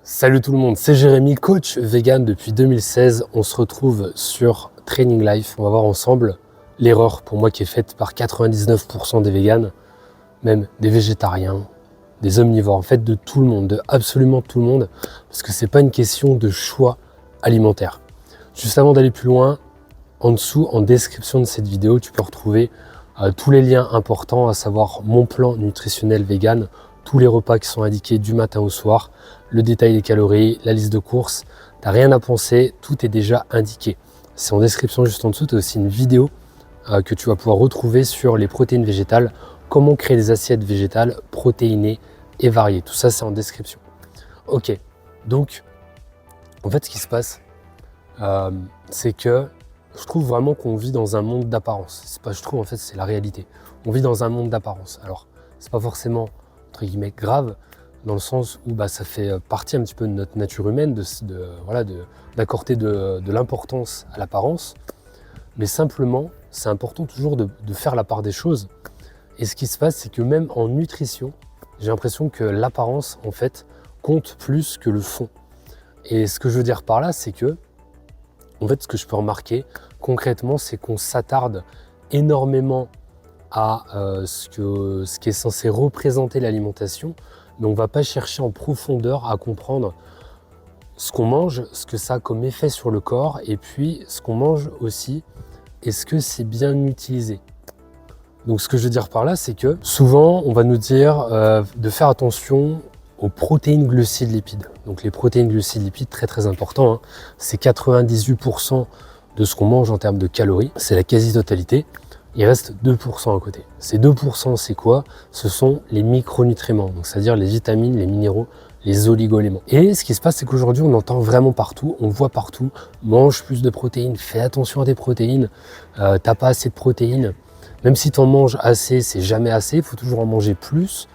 Salut tout le monde, c'est Jérémy, coach vegan depuis 2016. On se retrouve sur Training Life. On va voir ensemble l'erreur pour moi qui est faite par 99% des véganes, même des végétariens, des omnivores, en fait de tout le monde, de absolument tout le monde, parce que c'est pas une question de choix alimentaire. Juste avant d'aller plus loin, en dessous, en description de cette vidéo, tu peux retrouver tous les liens importants, à savoir mon plan nutritionnel vegan, tous les repas qui sont indiqués du matin au soir, le détail des calories, la liste de courses. Tu n'as rien à penser, tout est déjà indiqué. C'est en description juste en dessous. Tu as aussi une vidéo que tu vas pouvoir retrouver sur les protéines végétales, comment créer des assiettes végétales protéinées et variées. Tout ça, c'est en description. Ok, donc en fait, ce qui se passe, c'est que je trouve vraiment qu'on vit dans un monde d'apparence. C'est pas je trouve, en fait, c'est la réalité. On vit dans un monde d'apparence. Alors, c'est pas forcément entre guillemets grave, dans le sens où ça fait partie un petit peu de notre nature humaine d'accorder de l'importance à l'apparence, mais simplement c'est important toujours de faire la part des choses. Et ce qui se passe, c'est que même en nutrition, j'ai l'impression que l'apparence en fait compte plus que le fond. Et ce que je veux dire par là, c'est que en fait ce que je peux remarquer concrètement, c'est qu'on s'attarde énormément à ce qui est censé représenter l'alimentation, mais on ne va pas chercher en profondeur à comprendre ce qu'on mange, ce que ça a comme effet sur le corps, et puis ce qu'on mange aussi, est-ce que c'est bien utilisé. Donc ce que je veux dire par là, c'est que souvent on va nous dire de faire attention aux protéines, glucides, lipides. Donc les protéines, glucides, lipides, très très important, hein. C'est 98% de ce qu'on mange en termes de calories, c'est la quasi-totalité. Il reste 2% à côté. Ces 2%, c'est quoi? Ce sont les micronutriments, donc c'est-à-dire les vitamines, les minéraux, les oligo-éléments. Et ce qui se passe, c'est qu'aujourd'hui, on entend vraiment partout, on voit partout, mange plus de protéines, fais attention à tes protéines, t'as pas assez de protéines. Même si tu en manges assez, c'est jamais assez, il faut toujours en manger plus.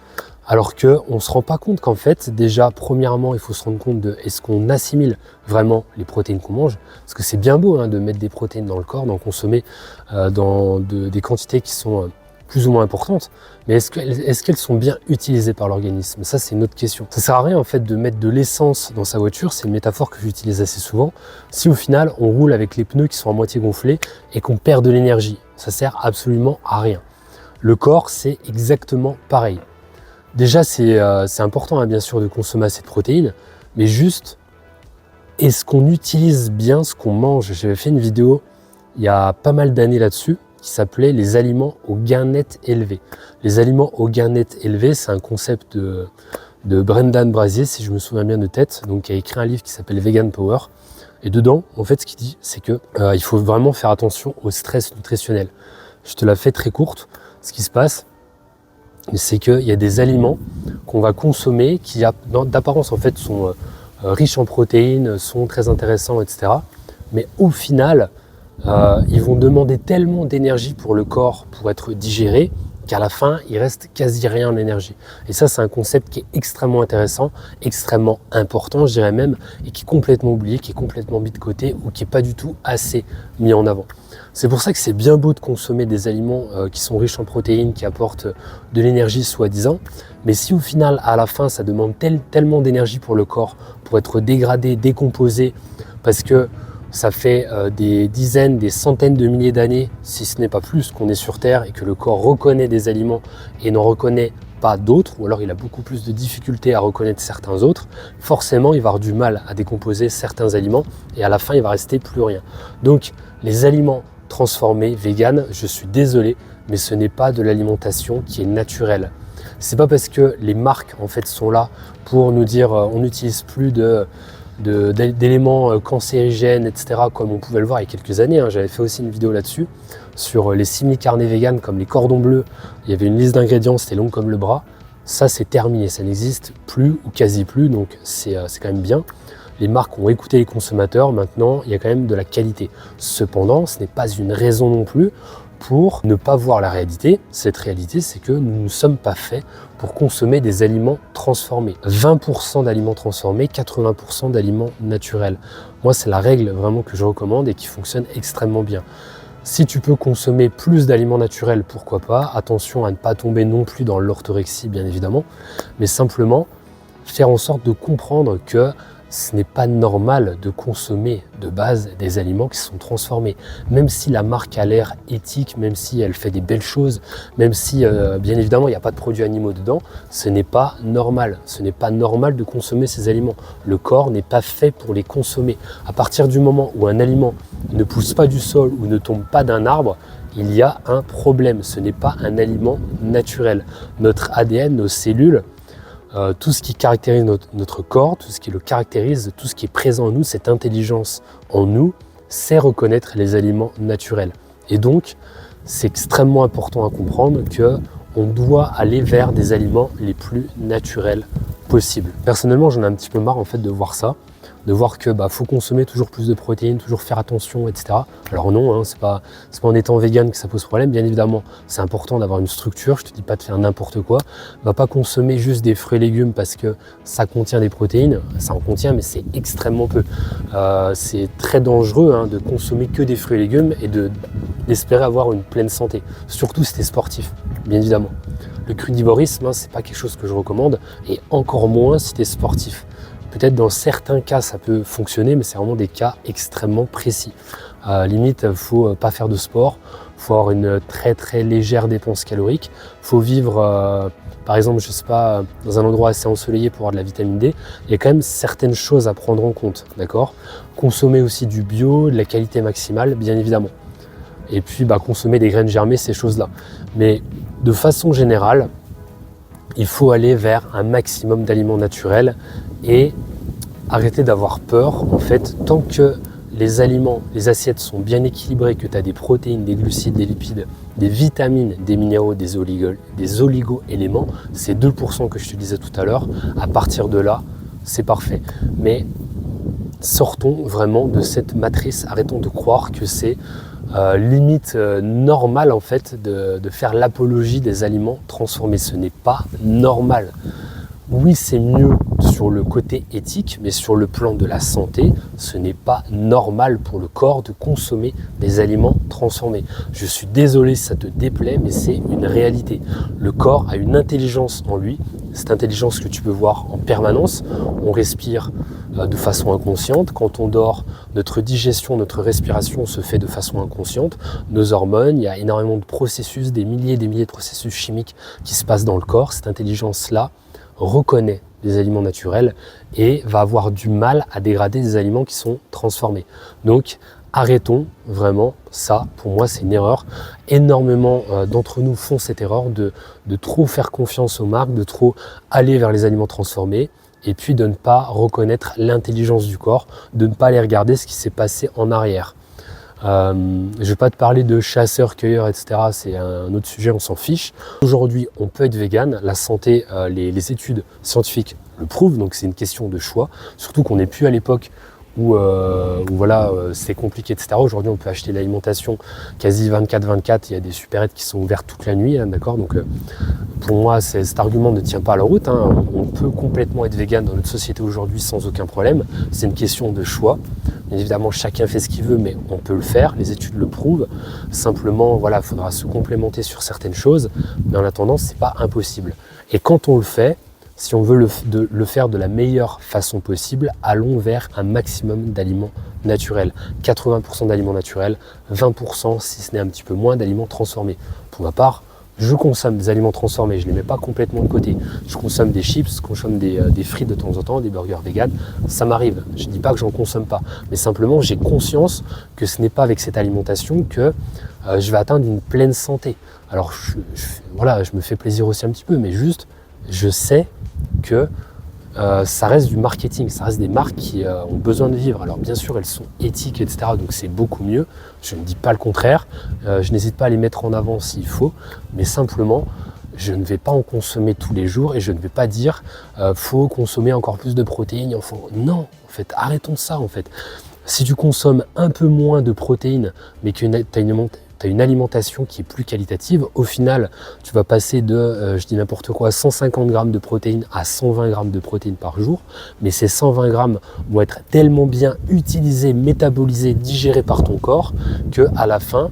Alors qu'on ne se rend pas compte qu'en fait, déjà, premièrement, il faut se rendre compte de est-ce qu'on assimile vraiment les protéines qu'on mange. Parce que c'est bien beau de mettre des protéines dans le corps, d'en consommer dans des quantités qui sont plus ou moins importantes. Mais est-ce qu'elles sont bien utilisées par l'organisme? Ça, c'est une autre question. Ça ne sert à rien en fait de mettre de l'essence dans sa voiture, c'est une métaphore que j'utilise assez souvent, si au final, on roule avec les pneus qui sont à moitié gonflés et qu'on perd de l'énergie. Ça sert absolument à rien. Le corps, c'est exactement pareil. Déjà, c'est important bien sûr de consommer assez de protéines, mais juste, est-ce qu'on utilise bien ce qu'on mange? J'avais fait une vidéo il y a pas mal d'années là-dessus, qui s'appelait « Les aliments au gain net élevé ». Les aliments au gain net élevé, c'est un concept de Brendan Brazier, si je me souviens bien de tête, donc qui a écrit un livre qui s'appelle Vegan Power. Et dedans, en fait, ce qu'il dit, c'est que il faut vraiment faire attention au stress nutritionnel. Je te la fais très courte. Ce qui se passe, c'est qu'il y a des aliments qu'on va consommer qui, d'apparence, en fait, sont riches en protéines, sont très intéressants, etc. Mais au final, ils vont demander tellement d'énergie pour le corps pour être digérés qu'à la fin, il reste quasi rien en énergie. Et ça, c'est un concept qui est extrêmement intéressant, extrêmement important, je dirais même, et qui est complètement oublié, qui est complètement mis de côté ou qui n'est pas du tout assez mis en avant. C'est pour ça que c'est bien beau de consommer des aliments qui sont riches en protéines, qui apportent de l'énergie soi-disant, mais si au final, à la fin, ça demande tellement d'énergie pour le corps, pour être dégradé, décomposé, parce que ça fait des dizaines, des centaines de milliers d'années, si ce n'est pas plus, qu'on est sur Terre et que le corps reconnaît des aliments et n'en reconnaît pas d'autres, ou alors il a beaucoup plus de difficultés à reconnaître certains autres, forcément il va avoir du mal à décomposer certains aliments et à la fin il va rester plus rien. Donc les aliments transformés, vegan, je suis désolé, mais ce n'est pas de l'alimentation qui est naturelle. C'est pas parce que les marques en fait sont là pour nous dire on n'utilise plus d'éléments cancérigènes, etc., comme on pouvait le voir il y a quelques années. J'avais fait aussi une vidéo là-dessus, sur les semi-carnés véganes comme les cordons bleus. Il y avait une liste d'ingrédients, c'était long comme le bras. Ça, c'est terminé, ça n'existe plus ou quasi plus, donc c'est quand même bien. Les marques ont écouté les consommateurs, maintenant, il y a quand même de la qualité. Cependant, ce n'est pas une raison non plus pour ne pas voir la réalité. Cette réalité, c'est que nous ne sommes pas faits pour consommer des aliments transformés. 20% d'aliments transformés, 80% d'aliments naturels. Moi, c'est la règle vraiment que je recommande et qui fonctionne extrêmement bien. Si tu peux consommer plus d'aliments naturels, pourquoi pas. Attention à ne pas tomber non plus dans l'orthorexie, bien évidemment, mais simplement faire en sorte de comprendre que ce n'est pas normal de consommer de base des aliments qui sont transformés. Même si la marque a l'air éthique, même si elle fait des belles choses, même si bien évidemment il n'y a pas de produits animaux dedans, ce n'est pas normal. Ce n'est pas normal de consommer ces aliments. Le corps n'est pas fait pour les consommer. À partir du moment où un aliment ne pousse pas du sol ou ne tombe pas d'un arbre, il y a un problème. Ce n'est pas un aliment naturel. Notre ADN, nos cellules, tout ce qui caractérise notre corps, tout ce qui le caractérise, tout ce qui est présent en nous, cette intelligence en nous, sait reconnaître les aliments naturels. Et donc, c'est extrêmement important à comprendre qu'on doit aller vers des aliments les plus naturels possibles. Personnellement, j'en ai un petit peu marre en fait de voir ça, de voir que faut consommer toujours plus de protéines, toujours faire attention, etc. Alors non, c'est pas en étant vegan que ça pose problème. Bien évidemment, c'est important d'avoir une structure. Je te dis pas de faire n'importe quoi. Va pas consommer juste des fruits et légumes parce que ça contient des protéines. Ça en contient, mais c'est extrêmement peu. C'est très dangereux de consommer que des fruits et légumes et d'espérer avoir une pleine santé. Surtout si tu es sportif, bien évidemment. Le crudivorisme, c'est pas quelque chose que je recommande, et encore moins si tu es sportif. Peut-être dans certains cas ça peut fonctionner, mais c'est vraiment des cas extrêmement précis. Limite, il ne faut pas faire de sport, il faut avoir une très très légère dépense calorique, il faut vivre par exemple, je sais pas, dans un endroit assez ensoleillé pour avoir de la vitamine D. Il y a quand même certaines choses à prendre en compte, d'accord ? Consommer aussi du bio, de la qualité maximale, bien évidemment. Et puis consommer des graines germées, ces choses-là. Mais de façon générale, il faut aller vers un maximum d'aliments naturels et arrêter d'avoir peur. En fait, tant que les aliments, les assiettes sont bien équilibrées, que tu as des protéines, des glucides, des lipides, des vitamines, des minéraux, des oligo-éléments, c'est 2% que je te disais tout à l'heure, à partir de là, c'est parfait. Mais sortons vraiment de cette matrice, arrêtons de croire que c'est limite normal en fait de faire l'apologie des aliments transformés. Ce n'est pas normal. Oui, c'est mieux sur le côté éthique, mais sur le plan de la santé, ce n'est pas normal pour le corps de consommer des aliments transformés. Je suis désolé si ça te déplaît, mais c'est une réalité. Le corps a une intelligence en lui, cette intelligence que tu peux voir en permanence. On respire de façon inconsciente. Quand on dort, notre digestion, notre respiration se fait de façon inconsciente. Nos hormones, il y a énormément de processus, des milliers et des milliers de processus chimiques qui se passent dans le corps. Cette intelligence-là reconnaît les aliments naturels et va avoir du mal à dégrader des aliments qui sont transformés. Donc arrêtons vraiment ça. Pour moi, c'est une erreur. Énormément d'entre nous font cette erreur de trop faire confiance aux marques, de trop aller vers les aliments transformés et puis de ne pas reconnaître l'intelligence du corps, de ne pas aller regarder ce qui s'est passé en arrière. Je ne vais pas te parler de chasseurs, cueilleurs, etc. C'est un autre sujet, on s'en fiche. Aujourd'hui, on peut être vegan. La santé, les études scientifiques le prouvent, donc c'est une question de choix. Surtout qu'on n'est plus à l'époque où c'est compliqué, etc. Aujourd'hui, on peut acheter l'alimentation quasi 24/24. Il y a des supérettes qui sont ouvertes toute la nuit, d'accord. Donc, pour moi, cet argument ne tient pas à la route. On peut complètement être vegan dans notre société aujourd'hui sans aucun problème. C'est une question de choix. Bien évidemment, chacun fait ce qu'il veut, mais on peut le faire. Les études le prouvent. Simplement, il faudra se complémenter sur certaines choses. Mais en attendant, c'est pas impossible. Et quand on le fait, si on veut le faire de la meilleure façon possible, allons vers un maximum d'aliments naturels. 80% d'aliments naturels, 20%, si ce n'est un petit peu moins, d'aliments transformés. Pour ma part, je consomme des aliments transformés, je ne les mets pas complètement de côté. Je consomme des chips, je consomme des frites de temps en temps, des burgers vegan, ça m'arrive. Je ne dis pas que j'en consomme pas, mais simplement j'ai conscience que ce n'est pas avec cette alimentation que je vais atteindre une pleine santé. Alors je me fais plaisir aussi un petit peu, mais juste je sais que ça reste du marketing, ça reste des marques qui ont besoin de vivre. Alors bien sûr, elles sont éthiques, etc. Donc c'est beaucoup mieux. Je ne dis pas le contraire. Je n'hésite pas à les mettre en avant s'il faut. Mais simplement, je ne vais pas en consommer tous les jours et je ne vais pas dire faut consommer encore plus de protéines. Non, en fait, arrêtons ça en fait. Si tu consommes un peu moins de protéines, mais que tu as une alimentation qui est plus qualitative, au final, tu vas passer de, je dis n'importe quoi, 150 grammes de protéines à 120 grammes de protéines par jour. Mais ces 120 grammes vont être tellement bien utilisés, métabolisés, digérés par ton corps qu'à la fin,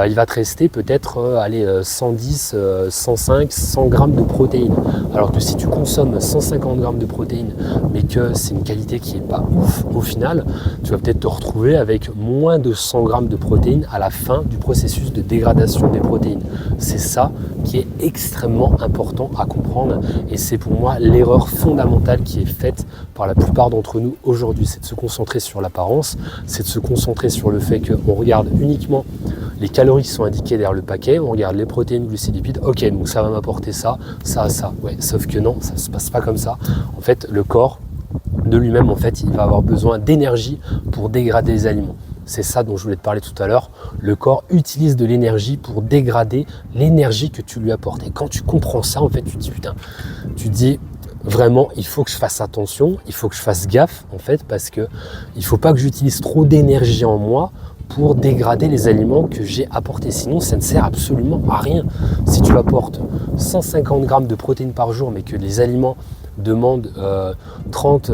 il va te rester peut-être 110, 105, 100 grammes de protéines. Alors que si tu consommes 150 grammes de protéines, mais que c'est une qualité qui n'est pas ouf au final, tu vas peut-être te retrouver avec moins de 100 grammes de protéines à la fin du processus de dégradation des protéines. C'est ça qui est extrêmement important à comprendre et c'est pour moi l'erreur fondamentale qui est faite par la plupart d'entre nous aujourd'hui. C'est de se concentrer sur l'apparence, c'est de se concentrer sur le fait qu'on regarde uniquement les calories qui sont indiquées derrière le paquet, on regarde les protéines, glucides, lipides, ok, donc ça va m'apporter ça, ça, ça. Ouais, sauf que non, ça ne se passe pas comme ça. En fait, le corps de lui-même, en fait, il va avoir besoin d'énergie pour dégrader les aliments. C'est ça dont je voulais te parler tout à l'heure. Le corps utilise de l'énergie pour dégrader l'énergie que tu lui apportes. Et quand tu comprends ça, en fait, tu te dis, putain, tu te dis, vraiment, il faut que je fasse attention, il faut que je fasse gaffe, en fait, parce que il ne faut pas que j'utilise trop d'énergie en moi pour dégrader les aliments que j'ai apportés. Sinon, ça ne sert absolument à rien. Si tu apportes 150 grammes de protéines par jour, mais que les aliments demandent 30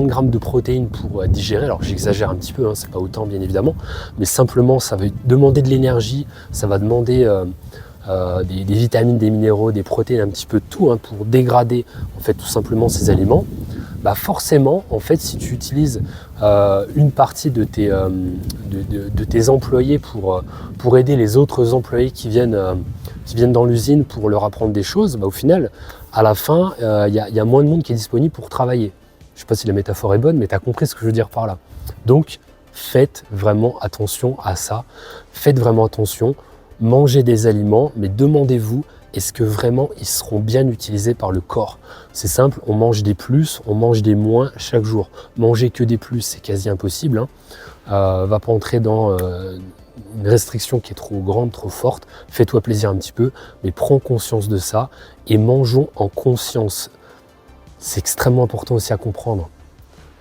grammes de protéines pour digérer, alors j'exagère un petit peu, c'est pas autant bien évidemment, mais simplement ça va demander de l'énergie, ça va demander des vitamines, des minéraux, des protéines, un petit peu de tout pour dégrader en fait tout simplement ces aliments. Bah forcément, en fait, si tu utilises une partie de tes employés pour aider les autres employés qui viennent dans l'usine pour leur apprendre des choses, bah, au final, à la fin, y a moins de monde qui est disponible pour travailler. Je ne sais pas si la métaphore est bonne, mais tu as compris ce que je veux dire par là. Donc, faites vraiment attention à ça. Faites vraiment attention. Mangez des aliments, mais demandez-vous, est-ce que vraiment ils seront bien utilisés par le corps? C'est simple, on mange des plus, on mange des moins chaque jour. Manger que des plus, c'est quasi impossible. Va pas entrer dans une restriction qui est trop grande, trop forte. Fais-toi plaisir un petit peu, mais prends conscience de ça et mangeons en conscience. C'est extrêmement important aussi à comprendre.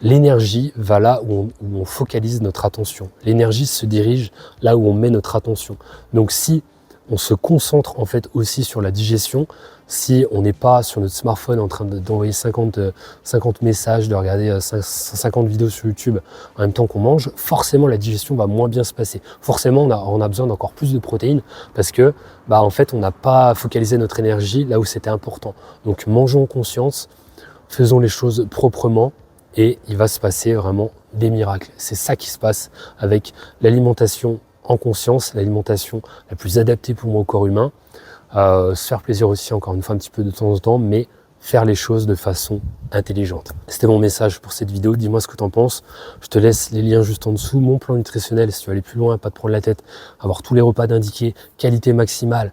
L'énergie va là où on focalise notre attention. L'énergie se dirige là où on met notre attention. Donc si on se concentre en fait aussi sur la digestion, si on n'est pas sur notre smartphone en train d'envoyer 50 messages, de regarder 50 vidéos sur YouTube en même temps qu'on mange, forcément la digestion va moins bien se passer. Forcément on a besoin d'encore plus de protéines parce que en fait on n'a pas focalisé notre énergie là où c'était important. Donc mangeons en conscience, faisons les choses proprement et il va se passer vraiment des miracles. C'est ça qui se passe avec l'alimentation en conscience, l'alimentation la plus adaptée pour mon corps humain. Se faire plaisir aussi, encore une fois, un petit peu de temps en temps, mais faire les choses de façon intelligente. C'était mon message pour cette vidéo. Dis-moi ce que tu en penses. Je te laisse les liens juste en dessous. Mon plan nutritionnel, si tu veux aller plus loin, pas te prendre la tête, avoir tous les repas d'indiqués, qualité maximale.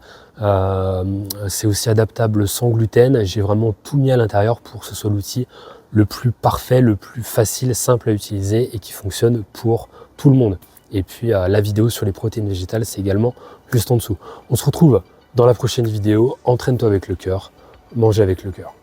C'est aussi adaptable sans gluten. J'ai vraiment tout mis à l'intérieur pour que ce soit l'outil le plus parfait, le plus facile, simple à utiliser et qui fonctionne pour tout le monde. Et puis la vidéo sur les protéines végétales, c'est également juste en dessous. On se retrouve dans la prochaine vidéo. Entraîne-toi avec le cœur, mangez avec le cœur.